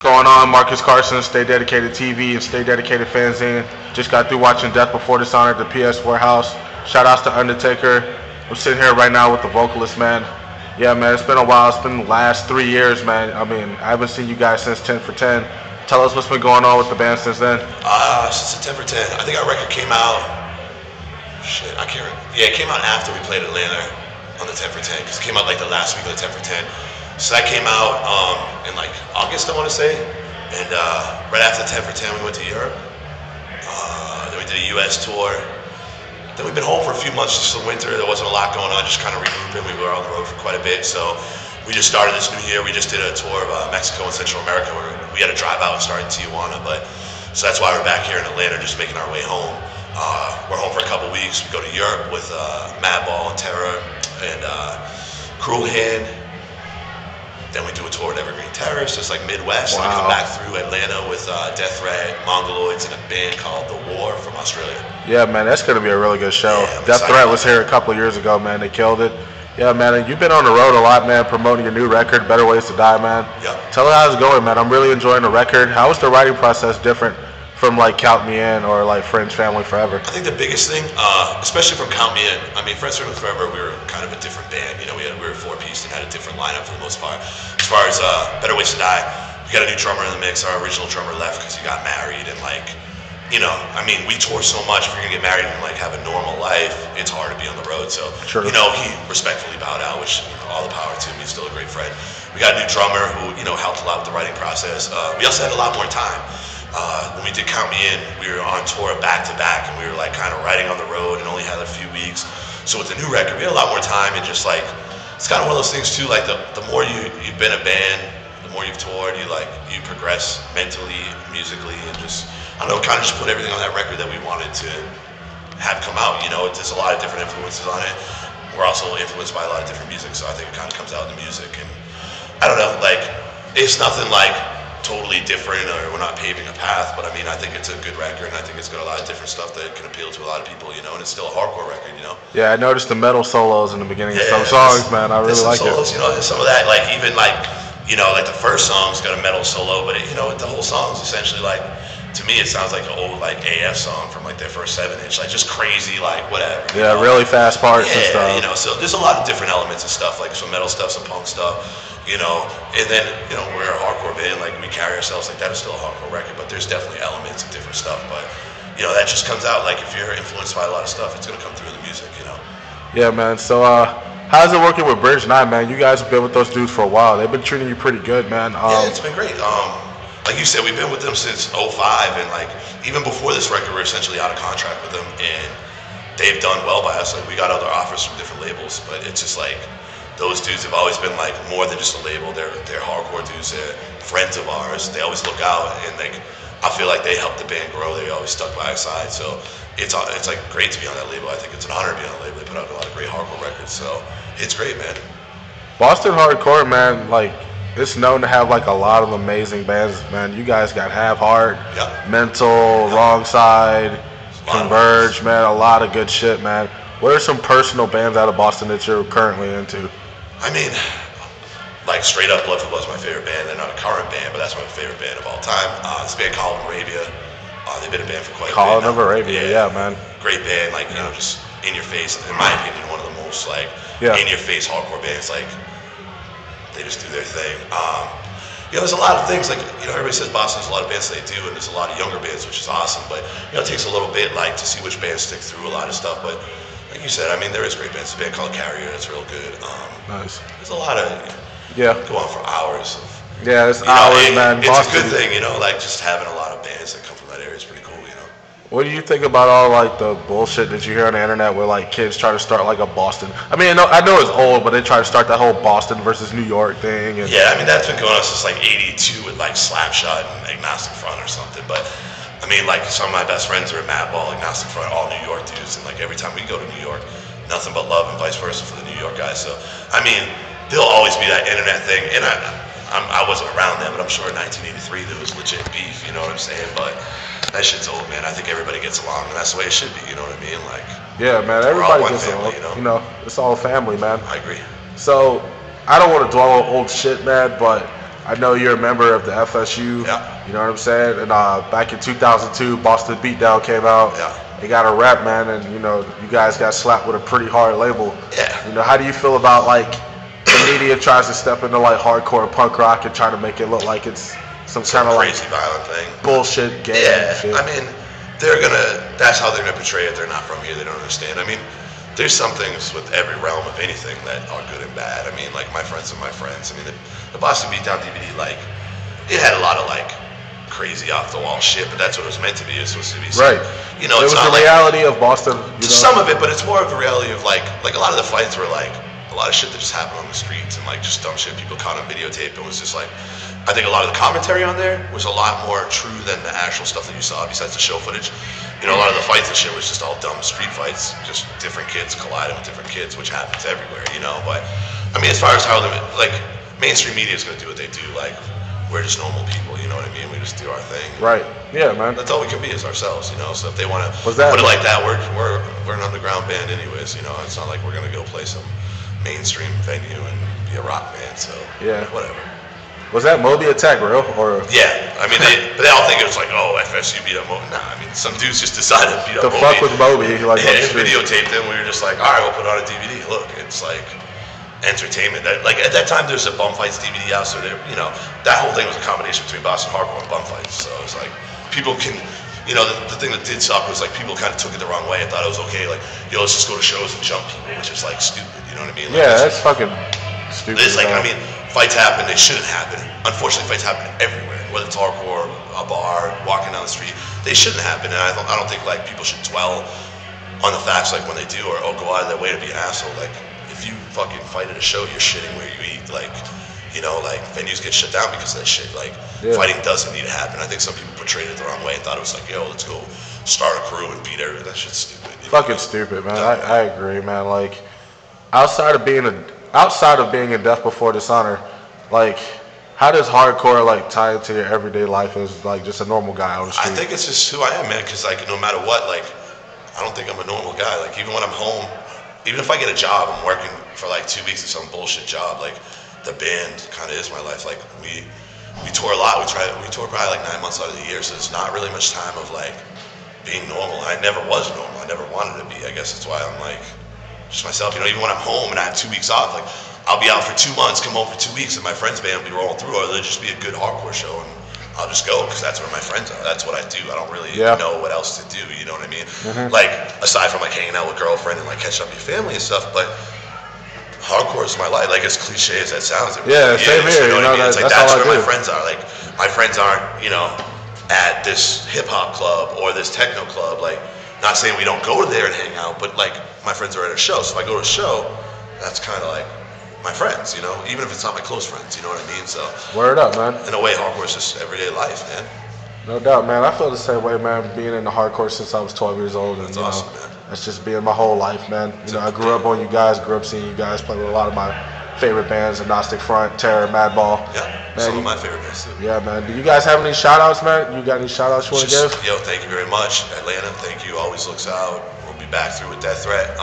Going on, Marcus Carson, Stay Dedicated TV and Stay Dedicated Fanzine. Just got through watching Death Before Dishonor at the PS4 house. Shout outs to Undertaker. I'm sitting here right now with the vocalist, man. Yeah, man, it's been a while. It's been the last 3 years, man. I mean, I haven't seen you guys since 10 for 10. Tell us what's been going on with the band since then. Since the 10 for 10. I think our record came out. Shit, I can't remember. Yeah, it came out after we played Atlanta on the 10 for 10, because it came out like the last week of the 10 for 10. So that came out in like August, I want to say. And right after the 10 for 10, we went to Europe. Then we did a US tour. Then we've been home for a few months just the winter. There wasn't a lot going on, just kind of regrouping. We were on the road for quite a bit. So we just started this new year. We just did a tour of Mexico and Central America where we had to drive out and start in Tijuana. So that's why we're back here in Atlanta, just making our way home. We're home for a couple weeks. We go to Europe with Madball and Terror and Cruel Hand. Then we do a tour at Evergreen Terrace, just like Midwest. Wow. And we come back through Atlanta with Death Threat, Mongoloids, and a band called The War from Australia. Yeah, man, that's going to be a really good show. Yeah, Death Threat was here a couple of years ago, man. They killed it. Yeah, man, and you've been on the road a lot, man, promoting your new record, Better Ways to Die, man. Yeah. Tell us how it's going, man. I'm really enjoying the record. How is the writing process different from, like, Count Me In or, like, Friends, Family, Forever? I think the biggest thing, especially from Count Me In, I mean, Friends, Family, Forever, we were kind of a different band. You know, we were a four-piece and had a different lineup for the most part. As far as Better Ways to Die, we got a new drummer in the mix. Our original drummer left because he got married, and, like, you know, I mean, we tour so much. If you're gonna get married and like have a normal life, it's hard to be on the road. So, Sure. you know, he respectfully bowed out, which, you know, all the power to him. He's still a great friend. We got a new drummer who, you know, helped a lot with the writing process. We also had a lot more time. When we did Count Me In, we were on tour back to back, and we were like kind of writing on the road and only had a few weeks. So with the new record, we had a lot more time, and just like it's kind of one of those things too. Like the more you've been a band, the more you've toured, you progress mentally, musically, and just, I don't know, kind of just put everything on that record that we wanted to have come out. You know, there's a lot of different influences on it. We're also influenced by a lot of different music, so I think it kind of comes out in the music. And I don't know, like, it's nothing like totally different, or we're not paving a path, but I mean, I think it's a good record, and I think it's got a lot of different stuff that can appeal to a lot of people, you know, and it's still a hardcore record, you know. Yeah, I noticed the metal solos in the beginning of some songs, man. I really like solos, it. You know, some of that, like, even like, you know, like the first song's got a metal solo, but you know, the whole song's essentially like, to me, it sounds like an old like AF song from like their first 7-inch, like just crazy, like whatever. Yeah, know? really fast parts and Yeah, stuff. you know, so there's a lot of different elements and stuff, like some metal stuff, some punk stuff, you know, and then, you know, we're a hardcore band, like we carry ourselves like that is still a hardcore record, but there's definitely elements of different stuff, but you know, that just comes out, like if you're influenced by a lot of stuff, it's gonna come through in the music, you know. Yeah, man. So, how's it working with Bridge 9, man? You guys have been with those dudes for a while. They've been treating you pretty good, man. Yeah, it's been great. Like you said, we've been with them since '05, and like even before this record, we're essentially out of contract with them, and they've done well by us. Like we got other offers from different labels, but it's just like those dudes have always been like more than just a label. They're hardcore dudes. They're friends of ours. They always look out, and like I feel like they helped the band grow. They always stuck by our side. So it's like great to be on that label. I think it's an honor to be on the label. They put out a lot of great hardcore records, so it's great, man. Boston hardcore, man, like, it's known to have like a lot of amazing bands, man. You guys got Have Heart, Yeah. Mental, Wrong Side, Converge, man. A lot of good shit, man. What are some personal bands out of Boston that you're currently into? I mean, like straight up, Blood for Blood's my favorite band. They're not a current band, but that's my favorite band of all time. This band called Arabia. They've been a band for quite a bit. Colin of Arabia, yeah, man. Great band, like, you know, just in your face. In my opinion, one of the most like in your face hardcore bands. Like, they just do their thing. You know, there's a lot of things, like, you know, everybody says Boston has a lot of bands they do, and there's a lot of younger bands, which is awesome, but, you know, it takes a little bit, like, to see which bands stick through a lot of stuff, but, like you said, I mean, there is great bands. There's a band called Carrier that's real good. Nice. There's a lot of, go on for hours. Yeah, it's You know, hours, man. It's Boston, a good thing, you know, like, just having a lot of bands that come from that area is pretty cool, you know. what do you think about all like the bullshit that you hear on the internet where like kids try to start like a Boston? I mean, I know it's old, but they try to start that whole Boston versus New York thing. And yeah, I mean, that's been going on since like '82 with like Slapshot and Agnostic Front or something. But I mean, like some of my best friends are at Madball, Agnostic Front, all New York dudes, and like every time we go to New York, nothing but love and vice versa for the New York guys. So I mean, there'll always be that internet thing, and I wasn't around then, but I'm sure in 1983 there was legit beef. You know what I'm saying? But that shit's old, man. I think everybody gets along, and that's the way it should be. You know what I mean? Like, yeah, man, everybody one gets family, along. You know, it's all family, man. I agree. So I don't want to dwell on old shit, man, but I know you're a member of the FSU. Yeah. You know what I'm saying? And back in 2002, Boston Beatdown came out. Yeah. They got a rep, man, and you know you guys got slapped with a pretty hard label. Yeah. You know, how do you feel about like the media tries to step into like hardcore punk rock and try to make it look like it's some kind of like crazy violent thing, bullshit game? Yeah. Shit. I mean, that's how they're gonna portray it. They're not from here. They don't understand. I mean, there's some things with every realm of anything that are good and bad. I mean, like my friends and my friends. I mean, the Boston Beatdown DVD, like, it had a lot of like crazy off the wall shit, but that's what it was meant to be. It's supposed to be, right? You know, it it's was not the like, reality of Boston. You know? Some of it, but it's more of the reality of like a lot of the fights were like a lot of shit that just happened on the streets and like just dumb shit people caught on videotape. It was just like, I think a lot of the commentary on there was a lot more true than the actual stuff that you saw besides the show footage. You know, a lot of the fights and shit was just all dumb street fights, just different kids colliding with different kids, which happens everywhere, you know. But I mean, as far as how like mainstream media is gonna do what they do, like we're just normal people, you know what I mean? We just do our thing. Right. Yeah, man. That's all we can be is ourselves, you know. So if they want to put that it like that, we're an underground band anyways, you know. It's not like we're gonna go play some mainstream venue and be a rock band. So yeah, whatever. Was that Moby attack real or? Yeah, I mean, they all think it was like, oh, FSU beat up Moby. Nah, I mean, some dudes just decided to beat up Moby. The fuck with Moby, like yeah, videotaped him. We were just like, all right, we'll put on a DVD. Look, it's like entertainment. Like at that time, there's a bum fights DVD out, so there, you know, that whole thing was a combination between Boston hardcore and bum fights. So it's like people can, you know, the thing that did suck was like people kind of took it the wrong way and thought it was okay. Like, yo, let's just go to shows and jump people, which is like stupid. You know what I mean? Like, yeah, that's fucking stupid. It's like, I mean, fights happen, they shouldn't happen. Unfortunately, fights happen everywhere, whether it's hardcore, a bar, walking down the street. They shouldn't happen, and I don't think like people should dwell on the facts like when they do, or go out of their way to be an asshole. Like, if you fucking fight at a show, you're shitting where you eat. Like, you know, like venues get shut down because of that shit. Like, fighting doesn't need to happen. I think some people portrayed it the wrong way and thought it was like, yo, let's go start a crew and beat everyone. That shit's stupid. Fucking stupid, man. I agree, man. Like, outside of being in Death Before Dishonor, like, how does hardcore like tie into your everyday life as like just a normal guy on the street? I think it's just who I am, man. Because like no matter what, like I don't think I'm a normal guy. Like even when I'm home, even if I get a job, I'm working for like 2 weeks at some bullshit job. Like the band kind of is my life. Like we tour a lot. We tour probably like 9 months out of the year. So it's not really much time of like being normal. I never was normal. I never wanted to be. I guess that's why I'm like just myself. You know, even when I'm home and I have 2 weeks off, like I'll be out for 2 months, come home for 2 weeks, and my friend's band will be rolling through, or there'll just be a good hardcore show, and I'll just go because that's where my friends are. That's what I do. I don't really know what else to do. You know what I mean? Like aside from like hanging out with girlfriend and like catching up with your family and stuff, but hardcore is my life. Like as cliche as that sounds, it really same is, here. You know what I mean? It's like that's where all I my do. friends are. Like my friends aren't, you know, at this hip hop club or this techno club. Like not saying we don't go there and hang out, but like my friends are at a show. So if I go to a show, that's kind of like my friends, you know, even if it's not my close friends, you know what I mean? So word up, man. In a way, hardcore is just everyday life, man. No doubt, man. I feel the same way, man. Being in the hardcore since I was 12 years old, and that's awesome, man. That's just being my whole life, man. You know, I grew up on you guys, grew up seeing you guys play with a lot of my favorite bands: Agnostic Front, Terror, Madball. Yeah, man, some of my favorite bands too. Yeah, man. Do you guys have any shout outs, man? You got any shout outs you want to give? Yo, thank you very much. Atlanta, thank you. Always looks out. We'll be back through with Death Threat.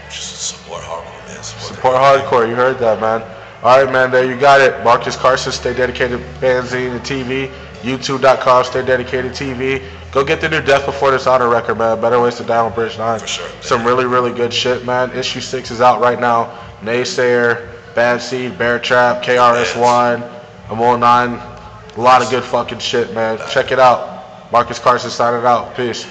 Just support hardcore, man. Support hardcore. You heard that, man. All right, man. There you got it. Marcus Carson, Stay Dedicated Fanzine and TV. YouTube.com, Stay Dedicated TV. Go get the new Death Before Dishonor record, man. Better Ways to Die on Bridge 9. For sure. Some really, really good shit, man. Issue 6 is out right now. Naysayer, Bad Seed, Bear Trap, KRS-One, I'm 9. A lot of good fucking shit, man. Check it out. Marcus Carson signing out. Peace.